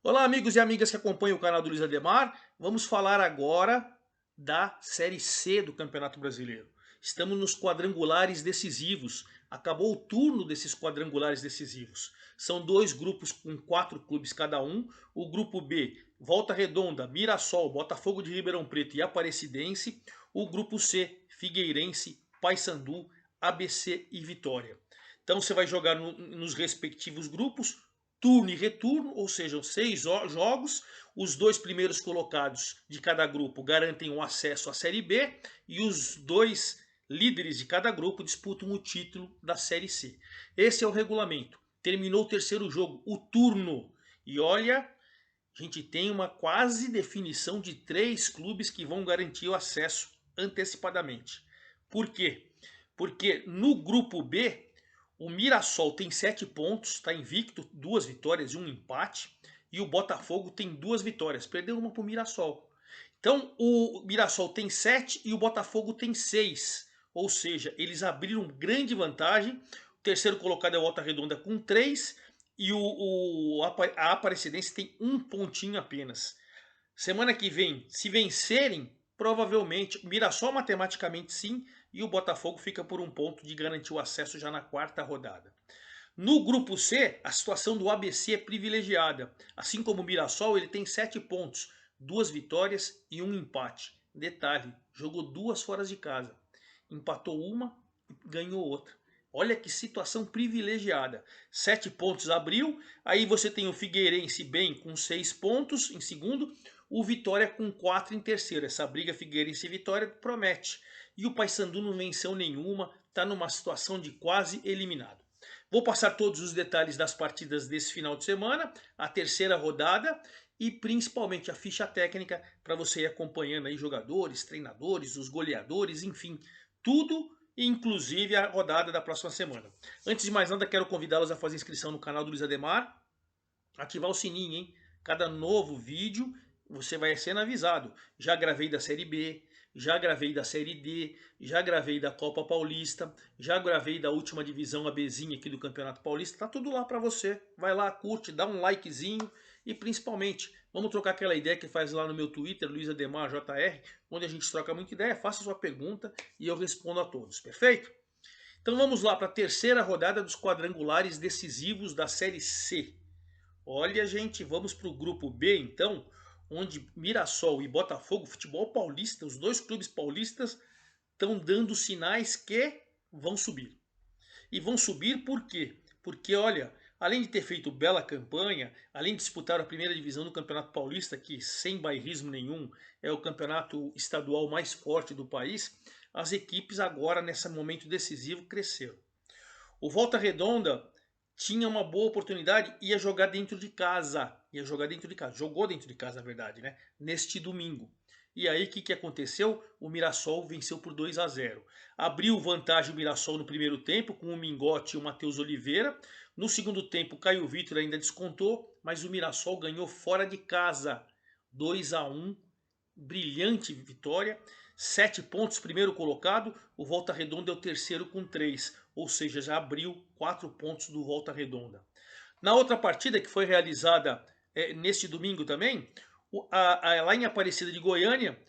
Olá, amigos e amigas que acompanham o canal do Luiz Ademar. Vamos falar agora da Série C do Campeonato Brasileiro. Estamos nos quadrangulares decisivos. Acabou o turno desses quadrangulares decisivos. São dois grupos com 4 clubes cada um. O grupo B, Volta Redonda, Mirassol, Botafogo de Ribeirão Preto e Aparecidense. O grupo C, Figueirense, Paysandu, ABC e Vitória. Então você vai jogar nos respectivos grupos, turno e retorno, ou seja, 6 jogos. Os dois primeiros colocados de cada grupo garantem o acesso à Série B e os dois líderes de cada grupo disputam o título da Série C. Esse é o regulamento. Terminou o terceiro jogo, o turno. E olha, a gente tem uma quase definição de 3 clubes que vão garantir o acesso antecipadamente. Por quê? Porque no grupo B, o Mirassol tem 7 pontos, está invicto, 2 vitórias e 1 empate. E o Botafogo tem 2 vitórias, perdeu uma para o Mirassol. Então o Mirassol tem 7 e o Botafogo tem 6. Ou seja, eles abriram grande vantagem. O terceiro colocado é o Volta Redonda com 3 e a Aparecidense tem 1 pontinho apenas. Semana que vem, se vencerem, provavelmente, o Mirassol matematicamente sim, e o Botafogo fica por 1 ponto de garantir o acesso já na 4ª rodada. No grupo C, a situação do ABC é privilegiada. Assim como o Mirassol, ele tem 7 pontos, 2 vitórias e 1 empate. Detalhe, jogou 2 fora de casa. Empatou uma e ganhou outra. Olha que situação privilegiada. 7 pontos abriu, aí você tem o Figueirense bem com 6 pontos em segundo, o Vitória com 4 em terceiro. Essa briga Figueirense e Vitória promete. E o Paysandu não venceu nenhuma, está numa situação de quase eliminado. Vou passar todos os detalhes das partidas desse final de semana, a terceira rodada e principalmente a ficha técnica para você ir acompanhando aí jogadores, treinadores, os goleadores, enfim, tudo, inclusive a rodada da próxima semana. Antes de mais nada, quero convidá-los a fazer inscrição no canal do Luiz Ademar, ativar o sininho, hein? Cada novo vídeo você vai sendo avisado. Já gravei da Série B, já gravei da Série D, já gravei da Copa Paulista, já gravei da última divisão ABzinha aqui do Campeonato Paulista. Tá tudo lá para você. Vai lá, curte, dá um likezinho e principalmente, vamos trocar aquela ideia que faz lá no meu Twitter, Luiz Ademar JR, onde a gente troca muita ideia. Faça sua pergunta e eu respondo a todos. Perfeito? Então vamos lá para a terceira rodada dos quadrangulares decisivos da Série C. Olha, gente, vamos para o grupo B, então, onde Mirassol e Botafogo, futebol paulista, os dois clubes paulistas estão dando sinais que vão subir. E vão subir por quê? Porque, olha, além de ter feito bela campanha, além de disputar a primeira divisão do Campeonato Paulista, que sem bairrismo nenhum é o campeonato estadual mais forte do país, as equipes agora, nesse momento decisivo, cresceram. O Volta Redonda tinha uma boa oportunidade, ia jogar dentro de casa. Jogou dentro de casa, na verdade, né? Neste domingo. E aí, o que aconteceu? O Mirassol venceu por 2-0. Abriu vantagem o Mirassol no primeiro tempo, com o Mingote e o Matheus Oliveira. No segundo tempo, o Caio Vitor ainda descontou, mas o Mirassol ganhou fora de casa. 2-1, brilhante vitória. 7 pontos, primeiro colocado. O Volta Redonda é o terceiro com 3. Ou seja, já abriu 4 pontos do Volta Redonda. Na outra partida, que foi realizada neste domingo também, lá em Aparecida de Goiânia,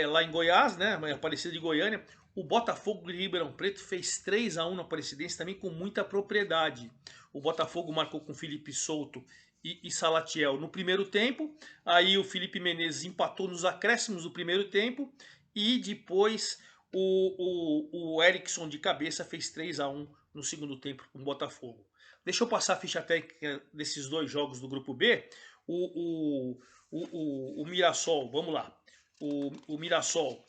lá em Goiás, né, Aparecida de Goiânia, o Botafogo de Ribeirão Preto fez 3-1 na Aparecidense também com muita propriedade. O Botafogo marcou com Felipe Souto e Salatiel no primeiro tempo. Aí o Felipe Menezes empatou nos acréscimos do primeiro tempo. E depois o Erickson de cabeça fez 3-1 no segundo tempo com o Botafogo. Deixa eu passar a ficha técnica desses dois jogos do grupo B. O Mirassol, vamos lá. O Mirassol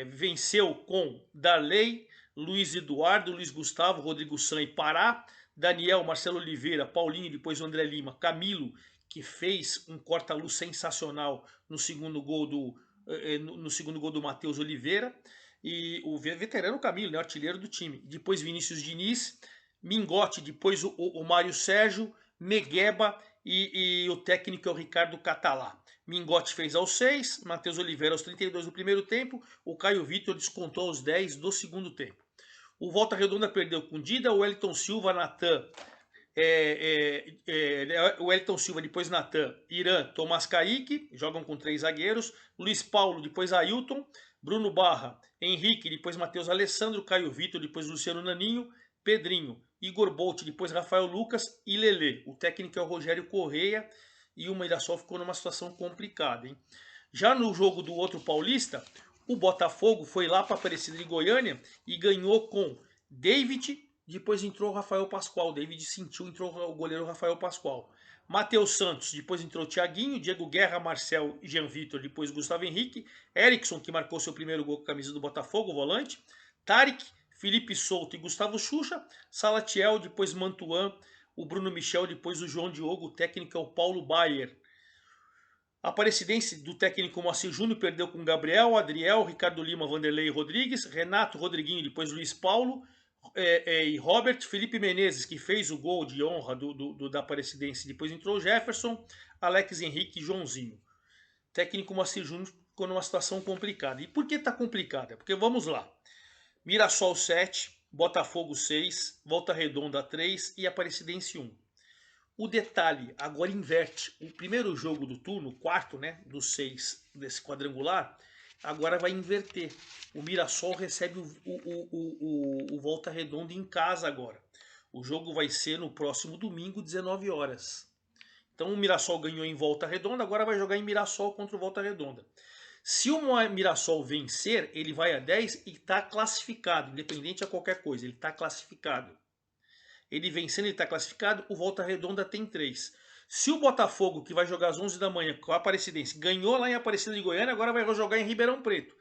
venceu com Darley, Luiz Eduardo, Luiz Gustavo, Rodrigo San e Pará, Daniel, Marcelo Oliveira, Paulinho, depois o André Lima, Camilo, que fez um corta-luz sensacional no segundo gol do Matheus Oliveira, e o veterano Camilo, né, artilheiro do time. Depois Vinícius Diniz, Mingote, depois o Mário Sérgio, Negueba e o técnico é o Ricardo Catalá. Mingote fez aos 6, Matheus Oliveira aos 32 do primeiro tempo, o Caio Vitor descontou aos 10 do segundo tempo. O Volta Redonda perdeu com Dida, Wellington Silva, Natan, O Wellington Silva, depois Natan, Irã, Tomás Kaique, jogam com 3 zagueiros, Luiz Paulo, depois Ailton, Bruno Barra, Henrique, depois Matheus Alessandro, Caio Vitor, depois Luciano Naninho, Pedrinho, Igor Bolt, depois Rafael Lucas e Lelê. O técnico é o Rogério Correia e o Mirassol ficou numa situação complicada, hein? Já no jogo do outro paulista, o Botafogo foi lá para Aparecida de Goiânia e ganhou com David, depois entrou o Rafael Pascoal. David sentiu, entrou o goleiro Rafael Pascoal. Matheus Santos, depois entrou o Thiaguinho, Diego Guerra, Marcel e Jean Vitor, depois Gustavo Henrique, Erickson, que marcou seu primeiro gol com a camisa do Botafogo, o volante, Tarek, Felipe Souto e Gustavo Xuxa, Salatiel, depois Mantuan, o Bruno Michel, depois o João Diogo, o técnico é o Paulo Baier. A Aparecidense do técnico Moacir Júnior perdeu com Gabriel, Adriel, Ricardo Lima, Vanderlei Rodrigues, Renato, Rodriguinho, depois Luiz Paulo e Robert, Felipe Menezes, que fez o gol de honra da Aparecidense, depois entrou Jefferson, Alex Henrique e Joãozinho. O técnico Moacir Júnior ficou numa situação complicada. E por que está complicada? Porque vamos lá. Mirassol 7, Botafogo 6, Volta Redonda 3 e Aparecidense 1. O detalhe, agora inverte. O primeiro jogo do turno, o quarto, né, dos 6 desse quadrangular, agora vai inverter. O Mirassol recebe o Volta Redonda em casa agora. O jogo vai ser no próximo domingo, 19 horas. Então o Mirassol ganhou em Volta Redonda, agora vai jogar em Mirassol contra o Volta Redonda. Se o Mirassol vencer, ele vai a 10 e está classificado, independente de qualquer coisa, ele está classificado. Ele vencendo, ele está classificado, o Volta Redonda tem 3. Se o Botafogo, que vai jogar às 11 da manhã com a Aparecidense, ganhou lá em Aparecida de Goiânia, agora vai jogar em Ribeirão Preto.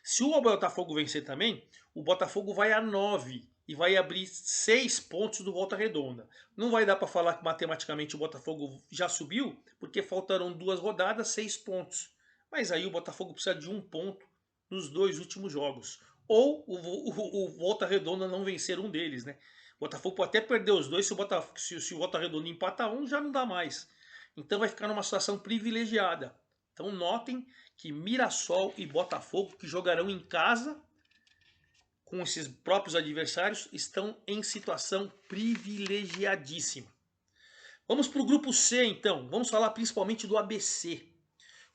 Se o Botafogo vencer também, o Botafogo vai a 9 e vai abrir 6 pontos do Volta Redonda. Não vai dar para falar que matematicamente o Botafogo já subiu, porque faltarão 2 rodadas, 6 pontos. Mas aí o Botafogo precisa de 1 ponto nos 2 últimos jogos. Ou o Volta Redonda não vencer um deles, né? O Botafogo pode até perder os 2, se o Volta Redonda empata 1, já não dá mais. Então vai ficar numa situação privilegiada. Então notem que Mirassol e Botafogo, que jogarão em casa com esses próprios adversários, estão em situação privilegiadíssima. Vamos para o grupo C então. Vamos falar principalmente do ABC.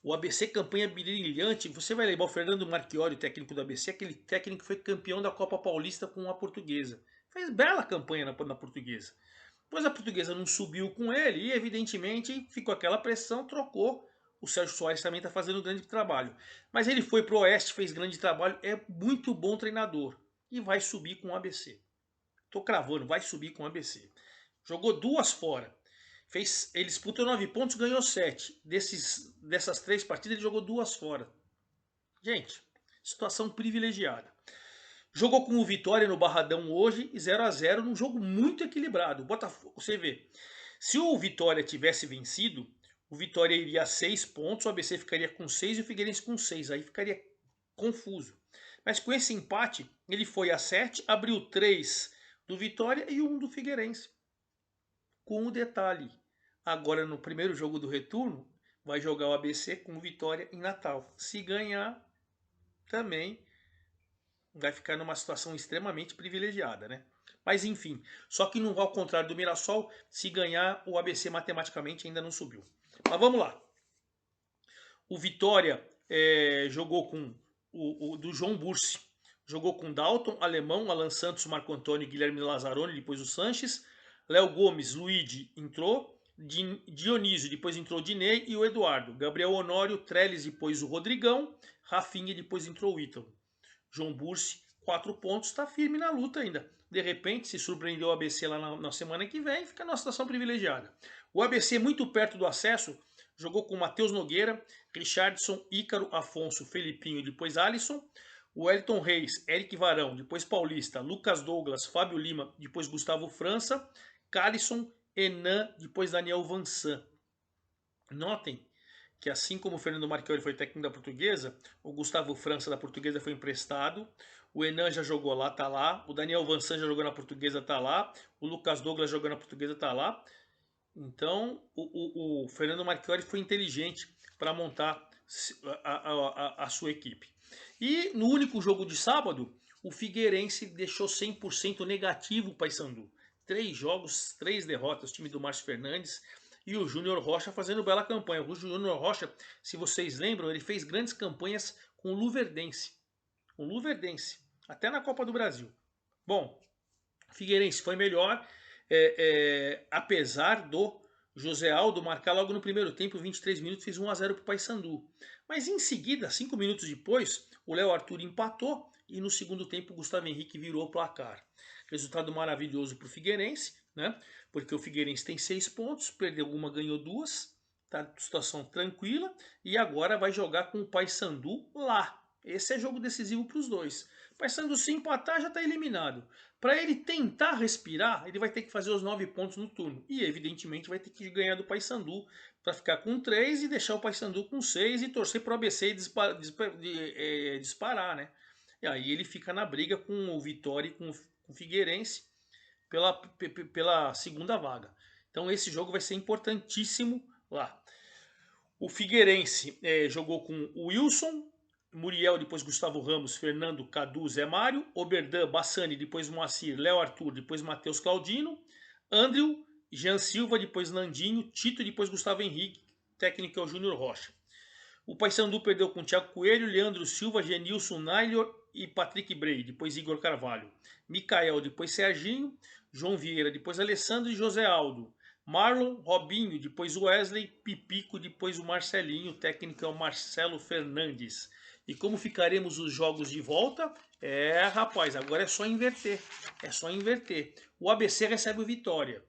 O ABC, campanha brilhante. Você vai lembrar o Fernando Marchiori, o técnico do ABC, aquele técnico que foi campeão da Copa Paulista com a Portuguesa. Fez bela campanha na Portuguesa. Pois a Portuguesa não subiu com ele e, evidentemente, ficou aquela pressão, trocou. O Sérgio Soares também está fazendo um grande trabalho. Mas ele foi para o Oeste, fez grande trabalho, é muito bom treinador. E vai subir com o ABC. Estou cravando, vai subir com o ABC. Jogou 2 fora. Ele disputou 9 pontos, ganhou 7. Dessas 3 partidas, ele jogou 2 fora. Gente, situação privilegiada. Jogou com o Vitória no Barradão hoje, 0-0, num jogo muito equilibrado. Botafogo, você vê, se o Vitória tivesse vencido, o Vitória iria a 6 pontos, o ABC ficaria com 6 e o Figueirense com 6. Aí ficaria confuso. Mas com esse empate, ele foi a 7, abriu 3 do Vitória e 1 do Figueirense. Com um detalhe, agora no primeiro jogo do retorno, vai jogar o ABC com o Vitória em Natal. Se ganhar, também vai ficar numa situação extremamente privilegiada, né? Mas enfim, só que não ao contrário do Mirassol, se ganhar, o ABC matematicamente ainda não subiu. Mas vamos lá. O Vitória jogou com do João Bursi. Jogou com Dalton, Alemão, Alan Santos, Marco Antônio, Guilherme Lazzaroni, depois o Sanches. Léo Gomes, Luigi entrou. Dionísio, depois entrou o Dinei e o Eduardo. Gabriel Honório, Trellis, depois o Rodrigão. Rafinha, depois entrou o Ítalo. João Bursi, 4 pontos, está firme na luta ainda. De repente, se surpreendeu o ABC lá na semana que vem, fica numa situação privilegiada. O ABC, muito perto do acesso, jogou com Matheus Nogueira, Richardson, Ícaro, Afonso, Felipinho, depois Alisson. O Wellington Reis, Eric Varão, depois Paulista, Lucas Douglas, Fábio Lima, depois Gustavo França, Calisson, Enan, depois Daniel Vansan. Notem que assim como o Fernando Marchiori foi técnico da Portuguesa, o Gustavo França da Portuguesa foi emprestado, o Enan já jogou lá, tá lá, o Daniel Vansan já jogou na Portuguesa, tá lá, o Lucas Douglas jogou na Portuguesa, tá lá. Então o Fernando Marchiori foi inteligente para montar a sua equipe. E no único jogo de sábado, o Figueirense deixou 100% negativo o Paysandu. 3 jogos, 3 derrotas, o time do Márcio Fernandes e o Júnior Rocha fazendo bela campanha. O Júnior Rocha, se vocês lembram, ele fez grandes campanhas com o Luverdense. O Luverdense, até na Copa do Brasil. Bom, Figueirense foi melhor, apesar do José Aldo marcar logo no primeiro tempo, 23 minutos, fez 1 a 0 para o Paysandu. Mas em seguida, 5 minutos depois, o Léo Arthur empatou e no segundo tempo o Gustavo Henrique virou o placar. Resultado maravilhoso para o Figueirense, né? Porque o Figueirense tem 6 pontos, perdeu uma, ganhou 2, tá situação tranquila e agora vai jogar com o Paysandu lá. Esse é jogo decisivo para os dois. O Paysandu se empatar já está eliminado. Para ele tentar respirar, ele vai ter que fazer os 9 pontos no turno. E evidentemente vai ter que ganhar do Paysandu para ficar com 3 e deixar o Paysandu com 6 e torcer para o ABC disparar, né? E aí ele fica na briga com o Vitória e com o Figueirense pela segunda vaga. Então esse jogo vai ser importantíssimo lá. O Figueirense jogou com o Wilson, Muriel, depois Gustavo Ramos, Fernando, Cadu, Zé Mário, Oberdan, Bassani, depois Moacir, Léo Arthur, depois Matheus Claudino, Andrew, Jean Silva, depois Nandinho, Tito, depois Gustavo Henrique, técnico é o Júnior Rocha. O Paysandu perdeu com Thiago Coelho, Leandro Silva, Genilson Nailor e Patrick Brey, depois Igor Carvalho. Micael, depois Serginho, João Vieira, depois Alessandro e José Aldo. Marlon, Robinho, depois Wesley, Pipico, depois o Marcelinho, o técnico é o Marcelo Fernandes. E como ficaremos os jogos de volta? Rapaz, agora é só inverter. É só inverter. O ABC recebe o Vitória.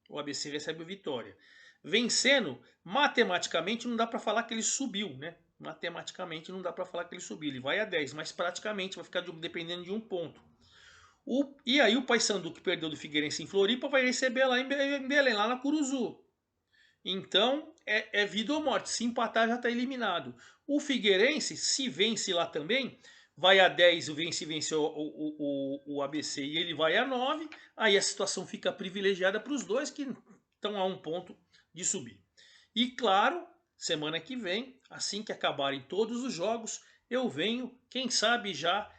O ABC recebe o Vitória. Vencendo, matematicamente não dá para falar que ele subiu, né? Matematicamente não dá para falar que ele subiu. Ele vai a 10, mas praticamente vai ficar dependendo de um ponto. E aí o Paysandu, que perdeu do Figueirense em Floripa, vai receber lá em Belém, lá na Curuzu. Então, é vida ou morte. Se empatar, já está eliminado. O Figueirense, se vence lá também, vai a 10, vence o ABC e ele vai a 9. Aí a situação fica privilegiada para os dois que estão a 1 ponto de subir. E claro, semana que vem, assim que acabarem todos os jogos, eu venho, quem sabe já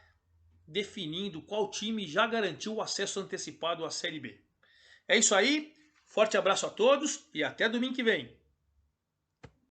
definindo qual time já garantiu o acesso antecipado à Série B. É isso aí, forte abraço a todos e até domingo que vem.